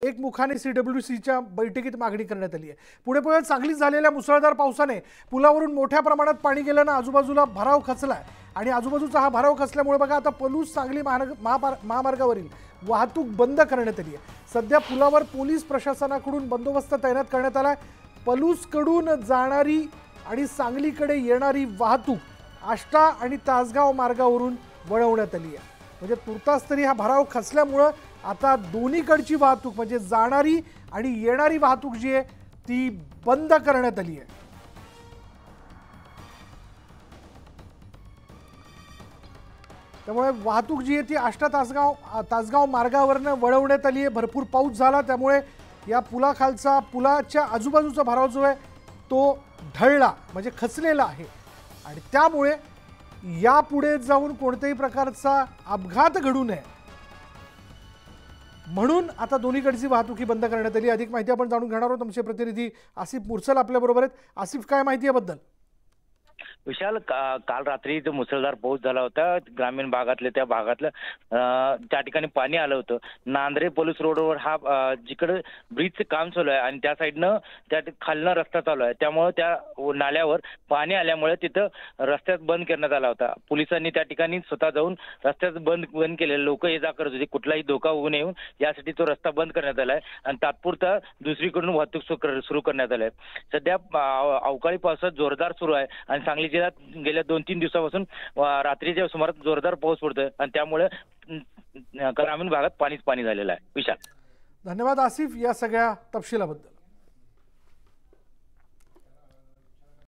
एकमुखाने सीडब्ल्यूसीच्या बैठकीत मागणी करण्यात आली आहे। पुणे पुण्यात सांगलीत झालेल्या मुसळधार पावसाने पुलावरून मोठ्या प्रमाणात पाणी गेल्याने आजूबाजूला भराव खचलाय आणि आजूबाजूचा हा भराव खचल्यामुळे बघा आता पलूस सांगली महामार्गावरील वाहतूक बंद करण्यात आली आहे। सध्या पुलावर पोलीस प्रशासनाकडून बंदोबस्त तैनात करण्यात आलाय। पलूसकडून जाणारी आणि सांगलीकडे येणारी वाहतूक आष्टा आणि तासगाव मार्गावरून वळवण्यात आली आहे। म्हणजे तुर्तास तरी हा भराव खचल्यामुळे आता दोन्हीकडची वाहतूक म्हणजे जाणारी आणि येणारी वाहतूक जी आहे ती बंद करण्यात आली आहे। त्यामुळे वाहतूक जी आहे ती आष्टा तासगाव मार्गावरनं वळवण्यात आली आहे। भरपूर पाऊस झाला त्यामुळे या पुलाखालचा पुलाच्या आजूबाजूचा भराव जो आहे तो ढळला म्हणजे खचलेला आहे आणि त्यामुळे यापुढे जाऊन कोणत्याही प्रकारचा अपघात घडू नये म्हणून आता दोन्हीकडची वाहतूक बंद करण्यात आली। अधिक माहिती आपण जाणून घेणार आहोत। आमचे प्रतिनिधी आसिफ मुरसल आपल्या बरोबर आहेत। आसिफ, काय माहिती याबद्दल? विशाल, काल रात्री जो मुसळधार पाऊस झाला होता ग्रामीण भागातले त्या भागातलं त्या ठिकाणी पाणी आलं होतं। नांद्रे पोलीस रोडवर हा जिकडे ब्रिजचं काम चालू आहे आणि त्या साईडनं त्या खालनं रस्ता चालू आहे, त्यामुळे त्या नाल्यावर पाणी आल्यामुळे तिथं रस्त्यात बंद करण्यात आला होता। पोलिसांनी त्या ठिकाणी स्वतः जाऊन रस्त्यात बंद केलेले, लोक ये जा करत होते, कुठलाही धोका होऊ नये यासाठी तो रस्ता बंद करण्यात आलाय आणि तात्पुरता दुसरीकडून वाहतूक सुरू करण्यात आलाय। सध्या अवकाळी पावसात जोरदार सुरू आहे आणि सांगली गेल्या 2-3 दिवसापासून रात्रीच्या सुमारास जोरदार पाऊस पडतोय आणि त्यामुळे ग्रामीण भागात पाणीच पाणी झालेलं आहे। विशाल, धन्यवाद आसिफ या सगळ्या तपशिलाबद्दल।